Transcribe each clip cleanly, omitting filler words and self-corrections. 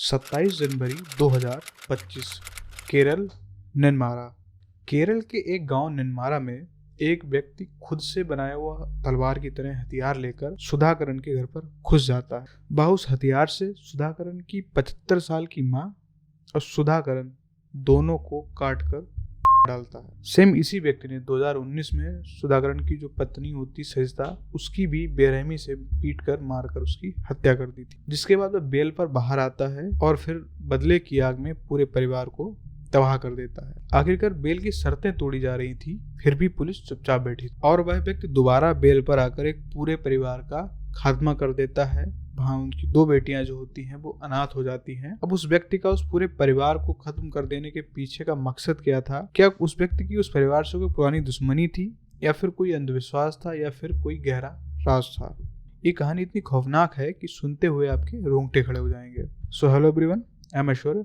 27 जनवरी 2025 केरल नेन्मारा। केरल के एक गांव नेन्मारा में एक व्यक्ति खुद से बनाया हुआ तलवार की तरह हथियार लेकर सुधाकरन के घर पर घुस जाता है। वह उस हथियार से सुधाकरन की 75 साल की मां और सुधाकरन दोनों को काट कर डालता है। सेम इसी व्यक्ति ने 2019 में सुधाकरन की जो पत्नी होती सरिता, उसकी भी बेरहमी से पीट कर मारकर उसकी हत्या कर दी थी। जिसके बाद वह बेल पर बाहर आता है और फिर बदले की आग में पूरे परिवार को तबाह कर देता है। आखिरकार बेल की शर्तें तोड़ी जा रही थी, फिर भी पुलिस चुपचाप बैठी और वह व्यक्ति दोबारा बेल पर आकर एक पूरे परिवार का खात्मा कर देता है। वहाँ उनकी 2 बेटियां जो होती हैं वो अनाथ हो जाती हैं। अब उस व्यक्ति का उस पूरे परिवार को खत्म कर देने के पीछे का मकसद क्या था? क्या उस व्यक्ति की उस परिवार से कोई पुरानी दुश्मनी थी, या फिर कोई अंधविश्वास था, या फिर कोई गहरा राज था? ये कहानी इतनी खौफनाक है कि सुनते हुए आपके रोंगटे खड़े हो जाएंगे। So hello everyone, I am Aishwarya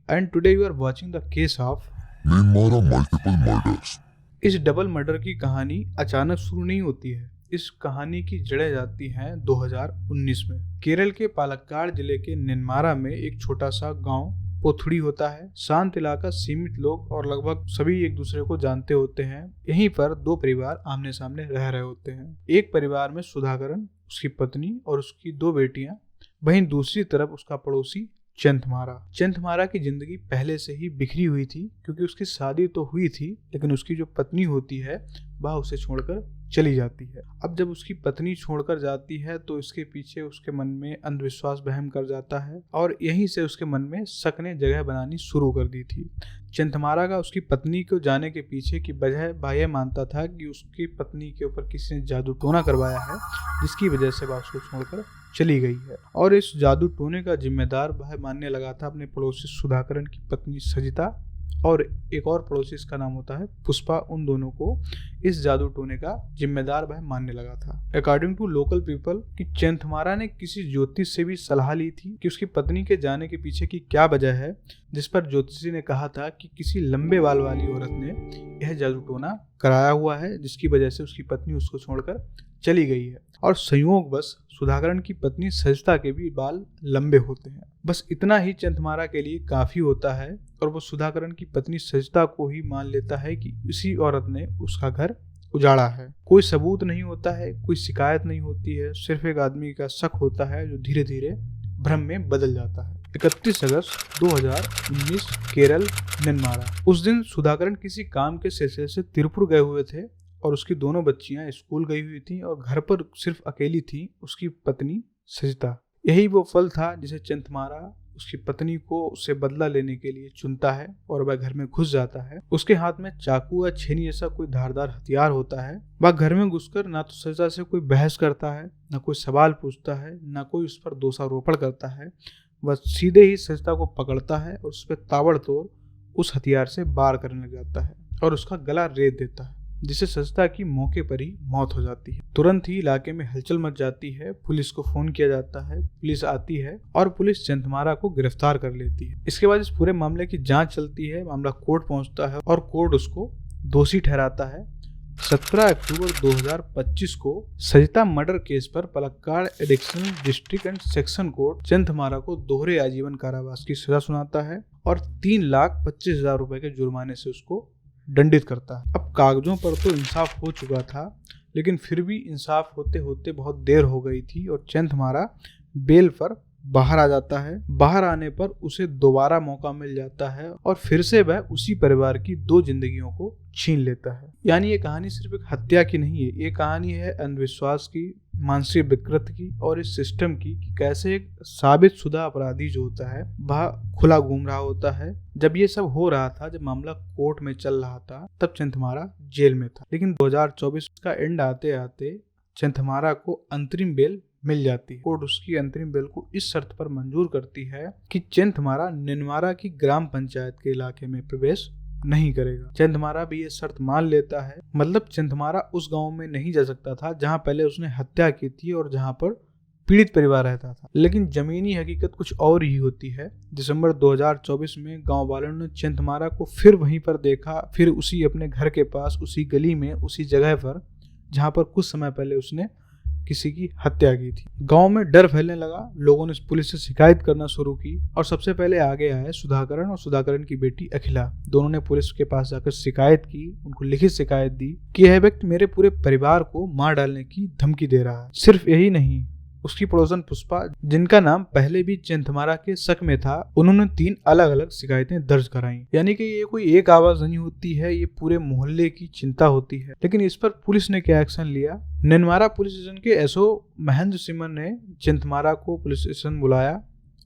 and today you are watching the case of Nenmara multiple murders. इस डबल मर्डर की कहानी अचानक शुरू नहीं होती है। इस कहानी की जड़ें जाती हैं 2019 में। केरल के पालक्काड जिले के नेन्मारा में एक छोटा सा गांव पोथुड़ी होता है। शांत इलाका, सीमित लोग और लगभग सभी एक दूसरे को जानते होते हैं। यहीं पर 2 परिवार आमने सामने रह रहे होते हैं। एक परिवार में सुधाकरन, उसकी पत्नी और उसकी 2 बेटियां, वहीं दूसरी तरफ उसका पड़ोसी चंथमारा की जिंदगी पहले से ही बिखरी हुई थी, क्योंकि उसकी शादी तो हुई थी लेकिन उसकी जो पत्नी होती है वह उसे छोड़कर चली जाती है। अब जब उसकी पत्नी छोड़कर जाती है तो इसके पीछे उसके मन में अंधविश्वास वहम कर जाता है और यहीं से उसके मन में शक ने जगह बनानी शुरू कर दी थी। चंथमारा का उसकी पत्नी को जाने के पीछे की वजह वह यह मानता था कि उसकी पत्नी के ऊपर किसी ने जादू टोना करवाया है, जिसकी वजह से वह उसको छोड़कर चली गई है। और इस जादू टोने का जिम्मेदार वह मानने लगा था अपने पड़ोसी सुधाकरन की पत्नी सजिता और एक और पड़ोसी, इसका नाम होता है पुष्पा। उन दोनों को इस जादू टोने का जिम्मेदार वह मानने लगा था। अकॉर्डिंग टू लोकल पीपल कि चंथमारा ने किसी ज्योतिष से भी सलाह ली थी कि उसकी पत्नी के जाने के पीछे की क्या वजह है, जिस पर ज्योतिषी ने कहा था कि किसी लंबे बाल वाली औरत ने यह जादू टोना कराया हुआ है, जिसकी वजह से उसकी पत्नी उसको छोड़कर चली गई है। और संयोगवश सुधाकरन की पत्नी सजिता के भी बाल लंबे होते हैं। बस इतना ही चंथमारा के लिए काफी होता है और वो सुधाकरन की पत्नी सजिता को ही मान लेता है कि इसी औरत ने उसका घर उजाड़ा है। कोई सबूत नहीं होता है, कोई शिकायत नहीं होती है, सिर्फ एक आदमी का शक होता है जो धीरे धीरे भ्रम में बदल जाता है। 31 अगस्त 2019 केरल नेन्मारा। उस दिन सुधाकरन किसी काम के सिलसिले से तिरुपुर गए हुए थे और उसकी दोनों बच्चियां स्कूल गई हुई थी और घर पर सिर्फ अकेली थी उसकी पत्नी सजिता। यही वो पल था जिसे चंथमारा उसकी पत्नी को उससे बदला लेने के लिए चुनता है और वह घर में घुस जाता है। उसके हाथ में चाकू या छेनी जैसा कोई धारदार हथियार होता है। वह घर में घुसकर ना तो सजिता से कोई बहस करता है, ना कोई सवाल पूछता है, ना कोई उस पर दोषारोपण करता है। वह सीधे ही सजिता को पकड़ता है और उस पर ताबड़तोड़ उस हथियार से वार करने लग जाता है और उसका गला रेत देता है, जिससे सजिता की मौके पर ही मौत हो जाती है। तुरंत ही इलाके में हलचल मच जाती है। पुलिस को फोन किया जाता है, पुलिस आती है और पुलिस चंथमारा को गिरफ्तार कर लेती है। इसके बाद इस पूरे मामले की जांच चलती है। मामला कोर्ट पहुंचता है और कोर्ट उसको दोषी ठहराता है। 17 अक्टूबर 2025 को सजिता मर्डर केस पर Palakkad additional district and section court Chenthamara को दोहरे आजीवन कारावास की सजा सुनाता है और 3,25,000 रुपए के जुर्माने से उसको दंडित करता है। अब कागजों पर तो इंसाफ हो चुका था, लेकिन फिर भी इंसाफ होते होते बहुत देर हो गई थी और चंथमारा बेल पर बाहर आ जाता है। बाहर आने पर उसे दोबारा मौका मिल जाता है और फिर से वह उसी परिवार की 2 जिंदगियों को छीन लेता है। यानी ये कहानी सिर्फ एक हत्या की नहीं है, ये कहानी है अंधविश्वास की, मानसिक विकृति की और इस सिस्टम की कि कैसे एक साबित शुदा अपराधी जो होता है वह खुला घूम रहा होता है। जब ये सब हो रहा था, जब मामला कोर्ट में चल रहा था, तब चंथमारा जेल में था। लेकिन 2024 का एंड आते आते चंथमारा को अंतरिम बेल मिल जाती है। कोर्ट उसकी अंतरिम बेल को इस शर्त पर मंजूर करती है कि चंथमारा नेन्मारा की ग्राम पंचायत के इलाके में प्रवेश नहीं करेगा। चंथमारा भी ये शर्त मान लेता है। मतलब चंथमारा उस गांव में नहीं जा सकता था जहां पहले उसने हत्या की थी और जहां पर पीड़ित परिवार रहता था। लेकिन जमीनी हकीकत कुछ और ही होती है। दिसंबर 2024 में गांव वालों ने चंथमारा को फिर वहीं पर देखा, फिर उसी अपने घर के पास, उसी गली में, उसी जगह पर जहां पर कुछ समय पहले उसने किसी की हत्या की थी। गांव में डर फैलने लगा, लोगों ने पुलिस से शिकायत करना शुरू की और सबसे पहले आगे आए सुधाकरण और सुधाकरण की बेटी अखिला। दोनों ने पुलिस के पास जाकर शिकायत की, उनको लिखित शिकायत दी कि यह व्यक्ति मेरे पूरे परिवार को मार डालने की धमकी दे रहा है। सिर्फ यही नहीं, उसकी पड़ोसन पुष्पा, जिनका नाम पहले भी चिंतमारा के शक में था, उन्होंने 3 अलग अलग शिकायतें दर्ज कराई। यानी कि ये कोई एक आवाज नहीं होती है, ये पूरे मोहल्ले की चिंता होती है। लेकिन इस पर पुलिस ने क्या एक्शन लिया? निनमारा पुलिस स्टेशन के एसओ महेंद्र सिमन ने चिंतमारा को पुलिस स्टेशन बुलाया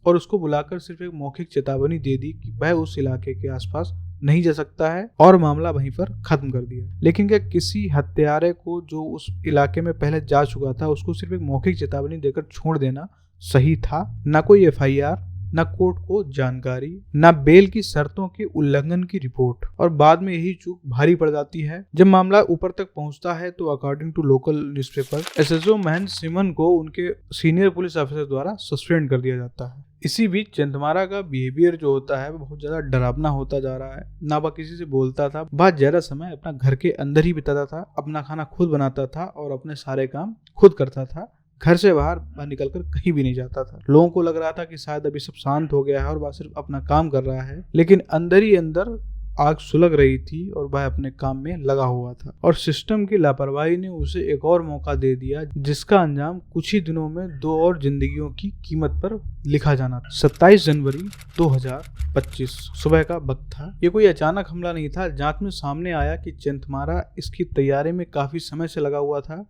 और उसको बुलाकर सिर्फ एक मौखिक चेतावनी दे दी कि वह उस इलाके के आसपास नहीं जा सकता है और मामला वहीं पर खत्म कर दिया। लेकिन क्या किसी हत्यारे को जो उस इलाके में पहले जा चुका था उसको सिर्फ एक मौखिक चेतावनी देकर छोड़ देना सही था? ना कोई एफआईआर, न कोर्ट को जानकारी, न बेल की शर्तों के उल्लंघन की रिपोर्ट, और बाद में यही चूक भारी पड़ जाती है। जब मामला ऊपर तक पहुंचता है तो according to local newspaper SHO Mahendra Simon को उनके सीनियर पुलिस ऑफिसर द्वारा सस्पेंड कर दिया जाता है। इसी बीच चिंतमारा का बिहेवियर जो होता है वो बहुत ज्यादा डरावना होता जा रहा है। ना वह किसी से बोलता था, बहुत ज्यादा समय अपना घर के अंदर ही बिताता था, अपना खाना खुद बनाता था और अपने सारे काम खुद करता था। घर से बाहर निकलकर कहीं भी नहीं जाता था। लोगों को लग रहा था कि शायद अभी सब शांत हो गया है और वह सिर्फ अपना काम कर रहा है, लेकिन अंदर ही अंदर आग सुलग रही थी और वह अपने काम में लगा हुआ था। और सिस्टम की लापरवाही ने उसे एक और मौका दे दिया, जिसका अंजाम कुछ ही दिनों में 2 और जिंदगियों की कीमत पर लिखा जाना था। 27 जनवरी 2025 सुबह का वक्त था। ये कोई अचानक हमला नहीं था। जांच में सामने आया कि चिंतमारा इसकी तैयारी में काफी समय से लगा हुआ था।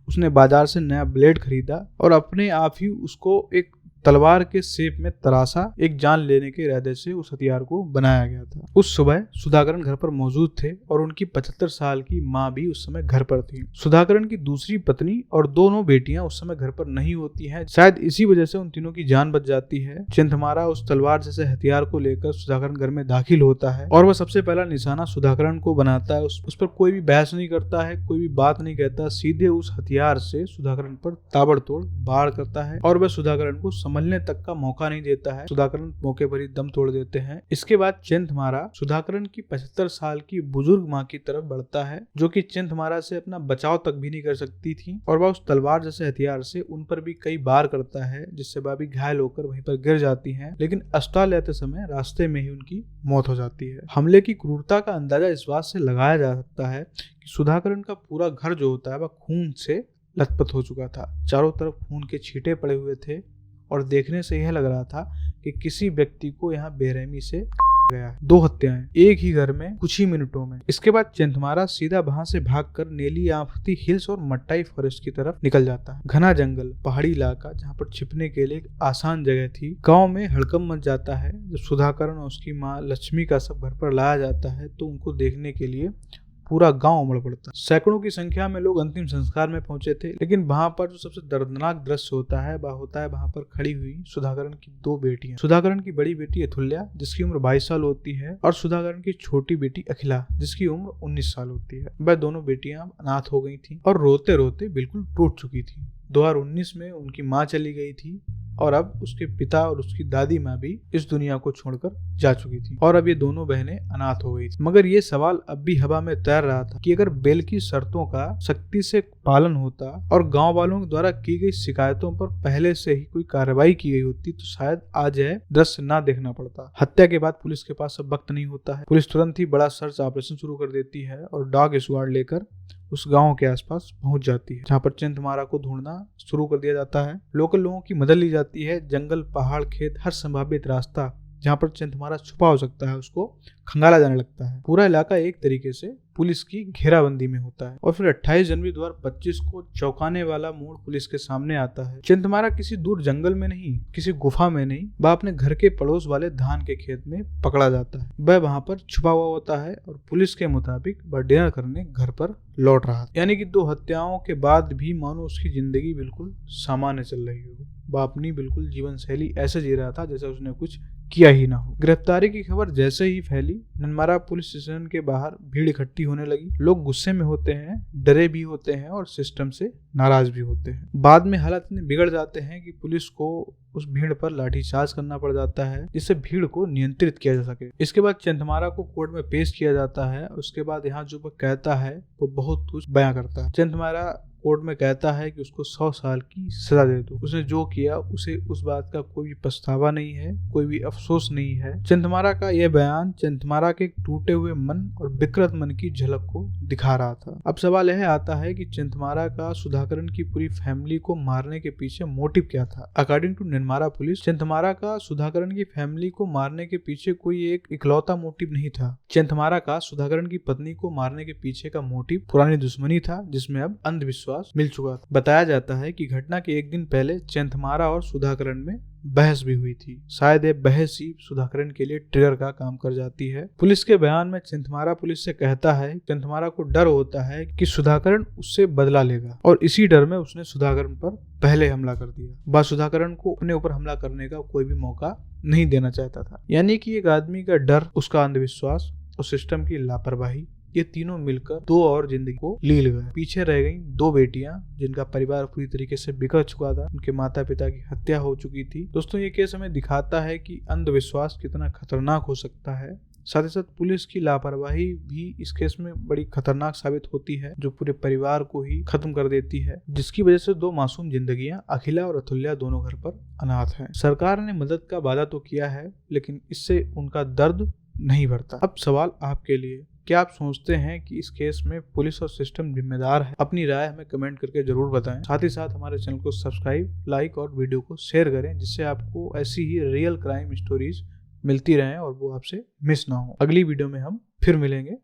उसने बाजार से नया ब्लेड खरीदा और अपने आप ही उसको एक तलवार के शेप में तराशा। एक जान लेने के इरादे से उस हथियार को बनाया गया था। उस सुबह सुधाकरण घर पर मौजूद थे और उनकी 75 साल की माँ भी उस समय घर पर थी। सुधाकरण की दूसरी पत्नी और दोनों बेटियां उस समय घर पर नहीं होती हैं। शायद इसी वजह से उन तीनों की जान बच जाती है। चिंतमारा उस तलवार जैसे हथियार को लेकर सुधाकरण घर में दाखिल होता है और वह सबसे पहला निशाना सुधाकरण को बनाता है। उस पर कोई भी बहस नहीं करता है, कोई भी बात नहीं कहता, सीधे उस हथियार से सुधाकरण पर ताबड़तोड़ वार करता है और वह सुधाकरण को संभलने तक का मौका नहीं देता है। सुधाकरण मौके पर ही दम तोड़ देते हैं। इसके बाद चिंतमारा सुधाकरण की 75 साल की बुजुर्ग माँ की तरफ बढ़ता है, जो कि चिंतमारा से अपना बचाव तक भी नहीं कर सकती थी, और वह उस तलवार जैसे हथियार से उन पर भी कई बार करता है, जिससे वह भी घायल होकर वहीं पर गिर जाती हैं। लेकिन अस्पताल लेते समय रास्ते में ही उनकी मौत हो जाती है। हमले की क्रूरता का अंदाजा इस बात से लगाया जा सकता है कि सुधाकरण का पूरा घर जो होता है वह खून से लथपथ हो चुका था। चारों तरफ खून के छींटे पड़े हुए थे और देखने से यह लग रहा था कि किसी व्यक्ति को यहाँ बेरहमी से गया है। 2 हत्याएं एक ही घर में कुछ ही मिनटों में। इसके बाद चिंतमारा सीधा वहां से भागकर नेली आफती हिल्स और मट्टाई फॉरेस्ट की तरफ निकल जाता है। घना जंगल, पहाड़ी इलाका, जहाँ पर छिपने के लिए एक आसान जगह थी। गांव में हड़कंप मच जाता है जब सुधाकरण और उसकी माँ लक्ष्मी का सब घर पर लाया जाता है तो उनको देखने के लिए पूरा गांव उमड़ पड़ता। सैकड़ों की संख्या में लोग अंतिम संस्कार में पहुंचे थे। लेकिन वहां पर जो सबसे दर्दनाक दृश्य होता है वहां पर खड़ी हुई सुधाकरण की 2 बेटियां। सुधाकरण की बड़ी बेटी अतुल्या, जिसकी उम्र 22 साल होती है, और सुधाकरण की छोटी बेटी अखिला, जिसकी उम्र 19 साल होती है। वह दोनों बेटियां अनाथ हो गई थी और रोते रोते बिल्कुल टूट चुकी थी। 2019 में उनकी माँ चली गई थी और अब उसके पिता और उसकी दादी माँ भी इस दुनिया को छोड़कर जा चुकी थी और अब ये दोनों बहनें अनाथ हो गई थी। मगर ये सवाल अब भी हवा में तैर रहा था कि अगर बेल की शर्तों का सख्ती से पालन होता और गांव वालों द्वारा की गई शिकायतों पर पहले से ही कोई कार्रवाई की गई होती तो शायद आज यह दृश्य ना देखना पड़ता। हत्या के बाद पुलिस के पास अब वक्त नहीं होता है। पुलिस तुरंत ही बड़ा सर्च ऑपरेशन शुरू कर देती है और डॉग स्क्वाड लेकर उस गांव के आसपास पहुंच जाती है, जहां पर चिंतमारा को ढूंढना शुरू कर दिया जाता है। लोकल लोगों की मदद ली जाती है। जंगल, पहाड़, खेत, हर संभावित रास्ता जहां पर चिंतमारा छुपा हो सकता है उसको खंगाला जाने लगता है। पूरा इलाका एक तरीके से पुलिस की घेराबंदी में होता है और फिर 28 जनवरी 2025 को चौंकाने वाला मोड़ पुलिस के सामने आता है। चिंतमारा किसी दूर जंगल में नहीं, किसी गुफा में नहीं, वह अपने घर के पड़ोस वाले धान के खेत में पकड़ा जाता है। वह वहां पर छुपा हुआ होता है और पुलिस के मुताबिक वह डिनर करने घर पर लौट रहा था। यानी कि 2 हत्याओं के बाद भी मानो उसकी जिंदगी बिल्कुल सामान्य चल रही हो। वह अपनी बिल्कुल जीवन शैली ऐसे जी रहा था जैसे उसने कुछ किया ही ना हो। गिरफ्तारी की खबर जैसे ही फैली, निनमारा पुलिस स्टेशन के बाहर भीड़ इकट्ठी होने लगी। लोग गुस्से में होते हैं, डरे भी होते हैं और सिस्टम से नाराज भी होते हैं। बाद में हालात इतने बिगड़ जाते हैं कि पुलिस को उस भीड़ पर लाठीचार्ज करना पड़ जाता है जिससे भीड़ को नियंत्रित किया जा सके। इसके बाद चिंतमारा को कोर्ट में पेश किया जाता है। उसके बाद यहाँ जो वह कहता है वो बहुत कुछ बयां करता है। चिंतमारा कोर्ट में कहता है कि उसको 100 साल की सजा दे दो। उसने जो किया उसे उस बात का कोई भी पछतावा नहीं है, कोई भी अफसोस नहीं है। चंथमारा का यह बयान चंथमारा के टूटे हुए मन और विकृत मन की झलक को दिखा रहा था। अब सवाल यह आता है कि चंथमारा का सुधाकरण की पूरी फैमिली को मारने के पीछे मोटिव क्या था। अकॉर्डिंग टू निनमारा पुलिस, चंथमारा का सुधाकरण की फैमिली को मारने के पीछे कोई एक इकलौता मोटिव नहीं था। चंथमारा का सुधाकरण की पत्नी को मारने के पीछे का मोटिव पुरानी दुश्मनी था, जिसमें अब अंधविश्वास मिल चुका था। बताया जाता है कि घटना के एक दिन पहले चंथमारा और सुधाकरण में बहस भी हुई थी। शायद ये बहस ही सुधाकरण के लिए ट्रिगर का काम कर जाती है। पुलिस के बयान में चंथमारा पुलिस से कहता है, चंथमारा को डर होता है कि सुधाकरण उससे बदला लेगा और इसी डर में उसने सुधाकरण पर पहले हमला कर दिया। वह सुधाकरण को अपने ऊपर हमला करने का कोई भी मौका नहीं देना चाहता था। यानी कि एक आदमी का डर, उसका अंधविश्वास और सिस्टम की लापरवाही, ये तीनों मिलकर दो और जिंदगी को लील गए। पीछे रह गई दो बेटियां जिनका परिवार पूरी तरीके से बिखर चुका था, उनके माता पिता की हत्या हो चुकी थी। दोस्तों, ये केस हमें दिखाता है कि अंधविश्वास कितना खतरनाक हो सकता है। साथ ही साथ पुलिस की लापरवाही भी इस केस में बड़ी खतरनाक साबित होती है, जो पूरे परिवार को ही खत्म कर देती है, जिसकी वजह से दो मासूम जिंदगियां, अखिला और अतुल्या, दोनों घर पर अनाथ हैं। सरकार ने मदद का वादा तो किया है, लेकिन इससे उनका दर्द नहीं बढ़ता। अब सवाल आपके लिए, क्या आप सोचते हैं कि इस केस में पुलिस और सिस्टम जिम्मेदार है? अपनी राय हमें कमेंट करके जरूर बताएं। साथ ही साथ हमारे चैनल को सब्सक्राइब, लाइक और वीडियो को शेयर करें, जिससे आपको ऐसी ही रियल क्राइम स्टोरीज मिलती रहें और वो आपसे मिस ना हो। अगली वीडियो में हम फिर मिलेंगे।